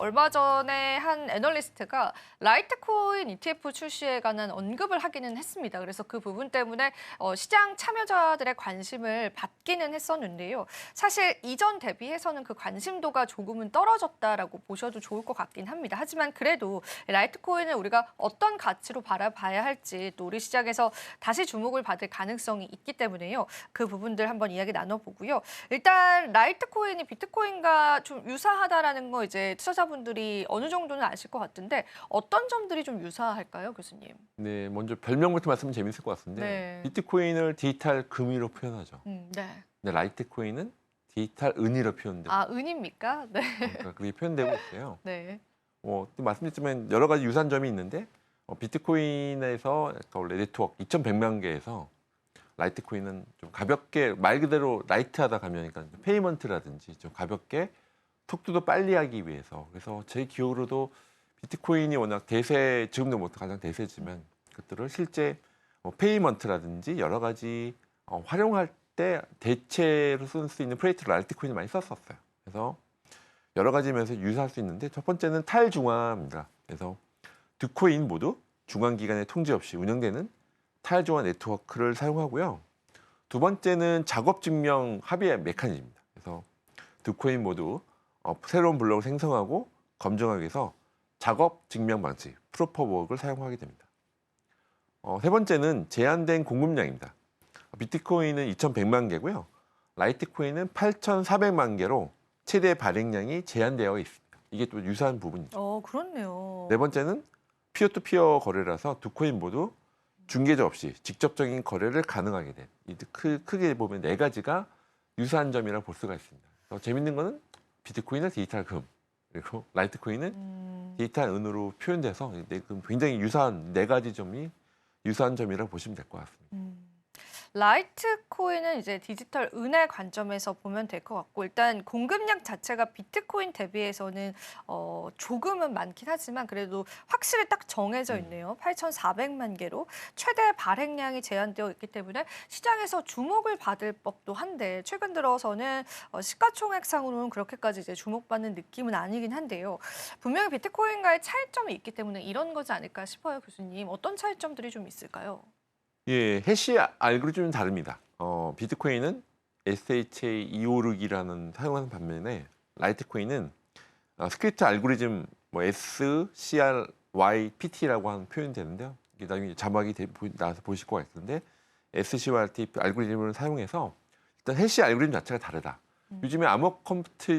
얼마 전에 한 애널리스트가 라이트코인 ETF 출시에 관한 언급을 하기는 했습니다. 그래서 그 부분 때문에 시장 참여자들의 관심을 받기는 했었는데요. 사실 이전 대비해서는 그 관심도가 조금은 떨어졌다라고 보셔도 좋을 것 같긴 합니다. 하지만 그래도 라이트코인을 우리가 어떤 가치로 바라봐야 할지 또 우리 시장에서 다시 주목을 받을 가능성이 있기 때문에요. 그 부분들 한번 이야기 나눠보고요. 일단 라이트코인이 비트코인과 좀 유사하다라는 거 이제 투자자분들이 어느 정도는 아실 것 같은데 어떤 점들이 좀 유사할까요, 교수님? 네, 먼저 별명부터 말씀은 재밌을 것 같은데 네. 비트코인을 디지털 금위로 표현하죠. 네. 근데 라이트코인은 디지털 은위로 표현되고 아, 은입니까? 네. 그러니까 그게 표현되고 있어요. 네. 또 말씀드렸지만 여러 가지 유사한 점이 있는데 비트코인에서 원래 네트워크 2,100만 개에서 라이트코인은 좀 가볍게 말 그대로 라이트하다 가면 그러니까 페이먼트라든지 좀 가볍게 속도도 빨리 하기 위해서 그래서 제 기억으로도 비트코인이 워낙 대세 지금도 뭐 가장 대세지만 그것들을 실제 페이먼트라든지 여러 가지 활용할 때 대체로 쓸 수 있는 프레이트를 라이트코인을 많이 썼었어요. 그래서 여러 가지 면에서 유사할 수 있는데 첫 번째는 탈중앙입니다. 그래서 두 코인 모두 중앙기관의 통제 없이 운영되는 탈중앙 네트워크를 사용하고요. 두 번째는 작업 증명 합의 메커니즘입니다. 그래서 두 코인 모두 새로운 블록을 생성하고 검증하기 위해서 작업 증명 방식 프로프 오브 워크를 사용하게 됩니다. 세 번째는 제한된 공급량입니다. 비트코인은 2,100만 개고요. 라이트코인은 8,400만 개로 최대 발행량이 제한되어 있습니다. 이게 또 유사한 부분이죠. 그렇네요. 네 번째는 피어투피어 거래라서 두 코인 모두 중개자 없이 직접적인 거래를 가능하게 된. 크게 보면 네 가지가 유사한 점이라고 볼 수가 있습니다. 재밌는 거는 비트코인은 디지털 금, 그리고 라이트코인은 디지털 은으로 표현돼서 굉장히 유사한 네 가지 점이 유사한 점이라고 보시면 될 것 같습니다. 라이트코인은 이제 디지털 은의 관점에서 보면 될 것 같고 일단 공급량 자체가 비트코인 대비해서는 조금은 많긴 하지만 그래도 확실히 딱 정해져 있네요. 8,400만 개로 최대 발행량이 제한되어 있기 때문에 시장에서 주목을 받을 법도 한데 최근 들어서는 시가총액상으로는 그렇게까지 이제 주목받는 느낌은 아니긴 한데요. 분명히 비트코인과의 차이점이 있기 때문에 이런 거지 않을까 싶어요, 교수님. 어떤 차이점들이 좀 있을까요? 예, 해시 알고리즘은 다릅니다. 비트코인은 SHA-256이라는 사용하는 반면에 라이트코인은 스크립트 알고리즘 뭐 SCRYPT라고 하는 표현이 되는데요. 이게 나중에 자막이 나와서 보실 것 같은데 SCRYPT 알고리즘을 사용해서 일단 해시 알고리즘 자체가 다르다. 요즘에 암호 컴퓨터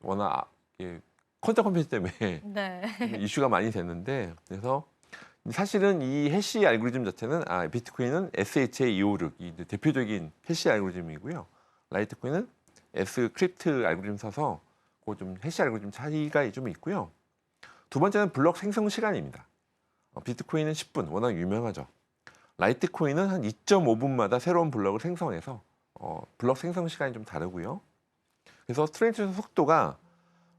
워낙 퀀텀 컴퓨터 때문에 네. 이슈가 많이 됐는데 그래서 사실은 이 해시 알고리즘 자체는 비트코인은 SHA-256 이 대표적인 해시 알고리즘이고요. 라이트코인은 S크립트 알고리즘 써서 그 좀 해시 알고리즘 차이가 좀 있고요. 두 번째는 블록 생성 시간입니다. 비트코인은 10분 워낙 유명하죠. 라이트코인은 한 2.5분마다 새로운 블록을 생성해서 블록 생성 시간이 좀 다르고요. 그래서 트랜지션 속도가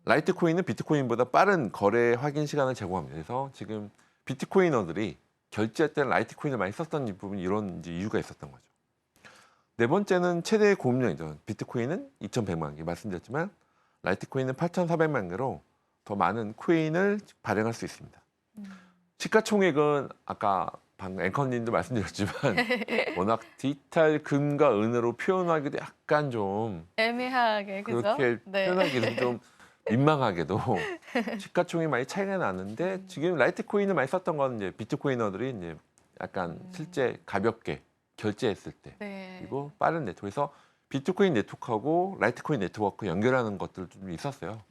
라이트코인은 비트코인보다 빠른 거래 확인 시간을 제공합니다. 그래서 지금 비트코이너들이 결제할 때는 라이트코인을 많이 썼던 부분이 이런 이유가 있었던 거죠. 네 번째는 최대 공급량이죠. 비트코인은 2,100만 개 말씀드렸지만 라이트코인은 8,400만 개로 더 많은 코인을 발행할 수 있습니다. 시가총액은 아까 방금 앵커님도 말씀드렸지만 워낙 디지털 금과 은으로 표현하기도 약간 좀 애매하게 그죠? 그렇게 네. 표현하기도 좀 민망하게도 시가총액이 많이 차이가 나는데 지금 라이트코인을 많이 썼던 건 이제 비트코이너들이 이제 약간 실제 가볍게 결제했을 때 네. 그리고 빠른 네트워크에서 비트코인 네트워크하고 라이트코인 네트워크 연결하는 것들도 좀 있었어요.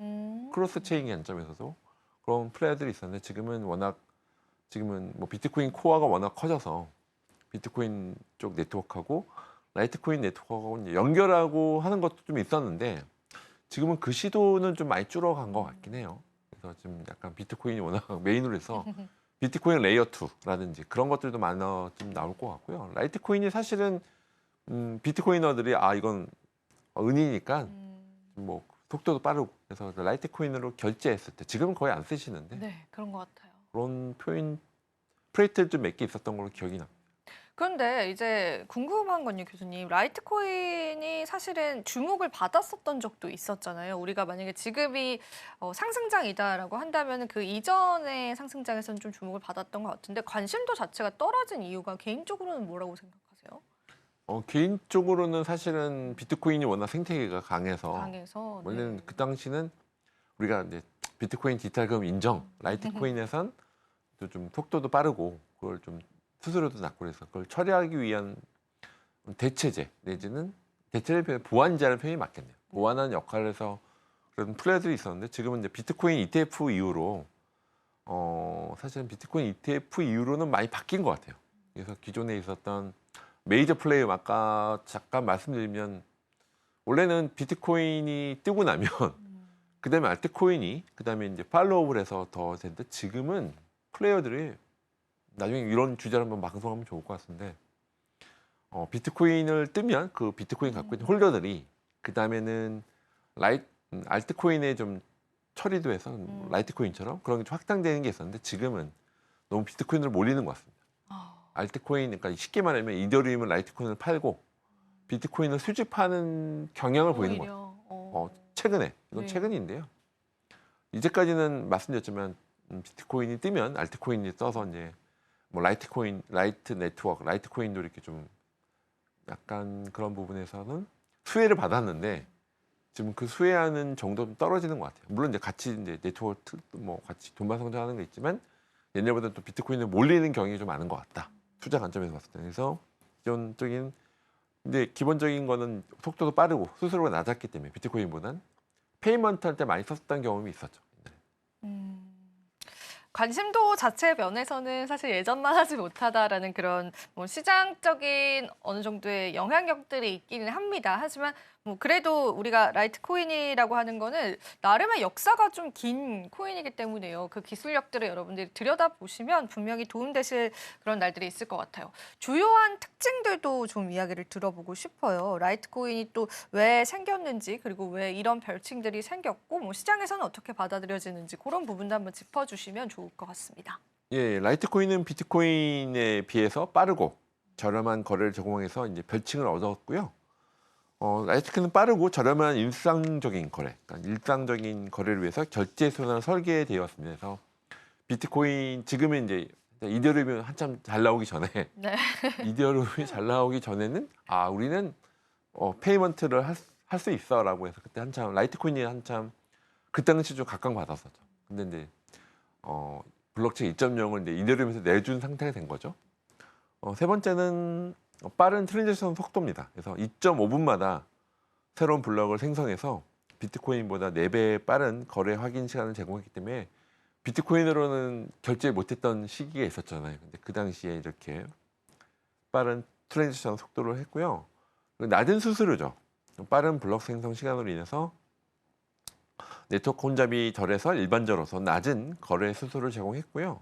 크로스 체인 관점에서도 그런 플레이들이 있었는데 지금은 뭐 비트코인 코어가 워낙 커져서 비트코인 쪽 네트워크하고 라이트코인 네트워크하고 이제 연결하고 하는 것도 좀 있었는데 지금은 그 시도는 좀 많이 줄어간 것 같긴 해요. 그래서 지금 약간 비트코인이 워낙 메인으로 해서 비트코인 레이어 2라든지 그런 것들도 많아 좀 나올 것 같고요. 라이트코인이 사실은 비트코이너들이 이건 은이니까 뭐 속도도 빠르고 그래서 라이트코인으로 결제했을 때 지금은 거의 안 쓰시는데 네, 그런 것 같아요. 그런 프레이트를 좀 몇 개 있었던 걸로 기억이 납니다. 그런데 이제 궁금한 건요, 교수님. 라이트코인이 사실은 주목을 받았었던 적도 있었잖아요. 우리가 만약에 지금이 상승장이다라고 한다면 그 이전의 상승장에서는 좀 주목을 받았던 것 같은데 관심도 자체가 떨어진 이유가 개인적으로는 뭐라고 생각하세요? 개인적으로는 사실은 비트코인이 워낙 생태계가 강해서 강해서. 원래는 네. 그 당시는 우리가 이제 비트코인 디지털금 인정, 라이트코인에선 또 좀 속도도 빠르고 그걸 좀 수수료도 낮고 그래서 그걸 처리하기 위한 대체제 내지는 대체를 표현 보완제라는 표현이 맞겠네요. 보완하는 역할을 해서 그런 플레이들이 있었는데 지금은 이제 비트코인 ETF 이후로 사실은 비트코인 ETF 이후로는 많이 바뀐 것 같아요. 그래서 기존에 있었던 메이저 플레이어 아까 잠깐 말씀드리면 원래는 비트코인이 뜨고 나면 그다음에 알트코인이 그다음에 이제 팔로우를 해서 더 됐는데 지금은 플레이어들이 나중에 이런 주제를 한번 방송하면 좋을 것 같은데 비트코인을 뜨면 그 비트코인 갖고 있는 홀더들이 그다음에는 알트코인에 좀 처리도 해서 라이트코인처럼 그런 게 좀 확장되는 게 있었는데 지금은 너무 비트코인으로 몰리는 것 같습니다. 아, 알트코인 그러니까 쉽게 말하면 이더리움은 라이트코인을 팔고 비트코인을 수집하는 경향을 보이는 것 같아요. 오히려. 최근에 이건 네. 최근인데요. 이제까지는 말씀드렸지만 비트코인이 뜨면 알트코인이 떠서 이제 뭐 라이트코인, 라이트 네트워크, 라이트코인도 이렇게 좀 약간 그런 부분에서는 수혜를 받았는데 지금 그 수혜하는 정도 좀 떨어지는 것 같아요. 물론 이제 같이 이제 네트워크 뭐 같이 돈만 성장하는 게 있지만 옛날보다 또 비트코인에 몰리는 경향이 좀 많은 것 같다. 투자 관점에서 봤을 때. 그래서 기본적인 근데 기본적인 거는 속도도 빠르고 수수료가 낮았기 때문에 비트코인보단 페이먼트 할 때 많이 썼던 경험이 있었죠. 음. 관심도 자체 면에서는 사실 예전만 하지 못하다라는 그런 뭐 시장적인 어느 정도의 영향력들이 있기는 합니다. 하지만 뭐 그래도 우리가 라이트코인이라고 하는 거는 나름의 역사가 좀 긴 코인이기 때문에요. 그 기술력들을 여러분들이 들여다보시면 분명히 도움되실 그런 날들이 있을 것 같아요. 주요한 특징들도 좀 이야기를 들어보고 싶어요. 라이트코인이 또 왜 생겼는지 그리고 왜 이런 별칭들이 생겼고 뭐 시장에서는 어떻게 받아들여지는지 그런 부분도 한번 짚어주시면 좋을 것 같습니다. 예, 라이트코인은 비트코인에 비해서 빠르고 저렴한 거래를 제공해서 이제 별칭을 얻었고요. 라이트코인은 빠르고 저렴한 일상적인 거래, 그러니까 일상적인 거래를 위해서 결제 수단을 설계되었습니다. 그래서 비트코인 지금은 이제 이더리움이 한참 잘 나오기 전에 네. 이더리움이 잘 나오기 전에는 우리는 페이먼트를 할 수 있어라고 해서 그때 한참 라이트코인이 한참 그 당시 좀 각광받았었죠. 근데 이제 블록체인 2.0을 이제 이더리움에서 내준 상태가 된 거죠. 세 번째는 빠른 트랜잭션 속도입니다. 그래서 2.5분마다 새로운 블록을 생성해서 비트코인보다 4배 빠른 거래 확인 시간을 제공했기 때문에 비트코인으로는 결제 못했던 시기가 있었잖아요. 근데 그 당시에 이렇게 빠른 트랜잭션 속도를 했고요. 그리고 낮은 수수료죠. 빠른 블록 생성 시간으로 인해서 네트워크 혼잡이 덜해서 일반적으로 더 낮은 거래 수수료를 제공했고요.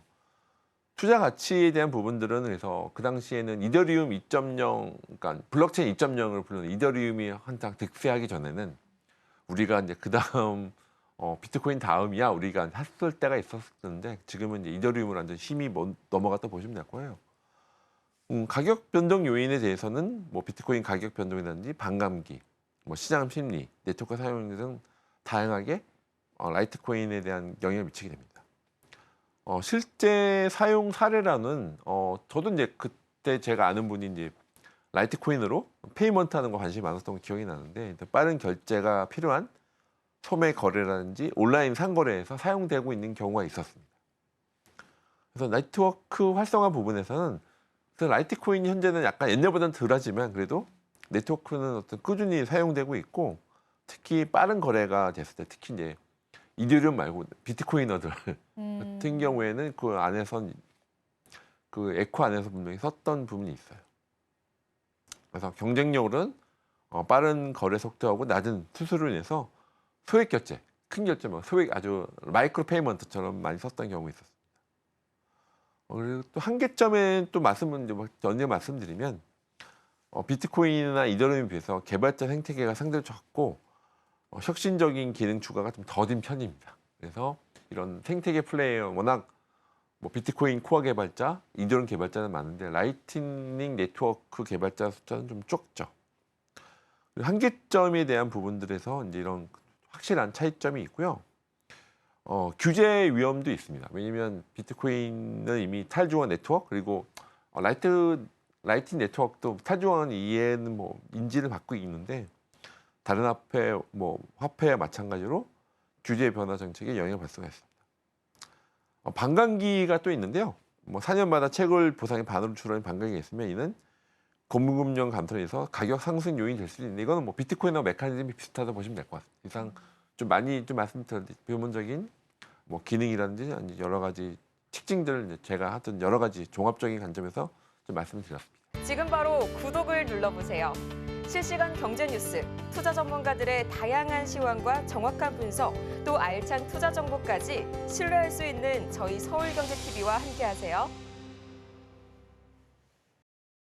투자 가치에 대한 부분들은 그래서 그 당시에는 이더리움 2.0, 그러니까 블록체인 2.0을 부르는 이더리움이 한창 득세하기 전에는 우리가 이제 그 다음 비트코인 다음이야 우리가 했을 때가 있었는데 지금은 이제 이더리움을 완전 힘이 넘어갔다 보시면 될 거예요. 가격 변동 요인에 대해서는 뭐 비트코인 가격 변동이라든지 반감기, 뭐 시장 심리, 네트워크 사용 등 다양하게 라이트코인에 대한 영향을 미치게 됩니다. 실제 사용 사례라는 저도 이제 그때 제가 아는 분이 이제 라이트코인으로 페이먼트 하는 거 관심이 많았던 거 기억이 나는데 빠른 결제가 필요한 소매 거래라든지 온라인 상거래에서 사용되고 있는 경우가 있었습니다. 그래서 네트워크 활성화 부분에서는 그래서 라이트코인이 현재는 약간 옛날보다는 덜하지만 그래도 네트워크는 어떤 꾸준히 사용되고 있고 특히 빠른 거래가 됐을 때 특히 이제 이더리움 말고 비트코이너들 같은 경우에는 그 안에선 그 에코 안에서 분명히 썼던 부분이 있어요. 그래서 경쟁력으로는 빠른 거래 속도하고 낮은 수수료로 인해서 소액 결제, 큰 결제, 뭐 소액 아주 마이크로 페이먼트처럼 많이 썼던 경우가 있었습니다. 그리고 또 한계점에 또 언제 말씀드리면 비트코인이나 이더리움에 비해서 개발자 생태계가 상대로 적고 혁신적인 기능 추가가 좀 더딘 편입니다. 그래서 이런 생태계 플레이어 워낙 뭐 비트코인 코어 개발자, 이더리움 개발자는 많은데 라이트닝 네트워크 개발자 숫자는 좀 적죠. 한계점에 대한 부분들에서 이제 이런 확실한 차이점이 있고요. 규제 위험도 있습니다. 왜냐하면 비트코인은 이미 탈중앙 네트워크 그리고 라이팅 네트워크도 탈중앙 이해는 뭐 인지를 받고 있는데 다른 화폐와 마찬가지로 규제 변화 정책에 영향을 받을 수가 있습니다. 반감기가 또 있는데요. 뭐 4년마다 채굴 보상의 반으로 줄어든 반감기가 있으면 이는 고금융 감소에서 가격 상승 요인이 될 수 있는데 이거는 뭐 비트코인하고 메커니즘이 비슷하다 보시면 될 것 같습니다. 이상 좀 많이 좀 말씀드렸는데 기본적인 뭐 기능이라든지 아니 여러 가지 특징들을 이제 제가 하던 여러 가지 종합적인 관점에서 좀 말씀을 드렸습니다. 지금 바로 구독을 눌러보세요. 실시간 경제 뉴스, 투자 전문가들의 다양한 시황과 정확한 분석, 또 알찬 투자 정보까지 신뢰할 수 있는 저희 서울경제TV와 함께하세요.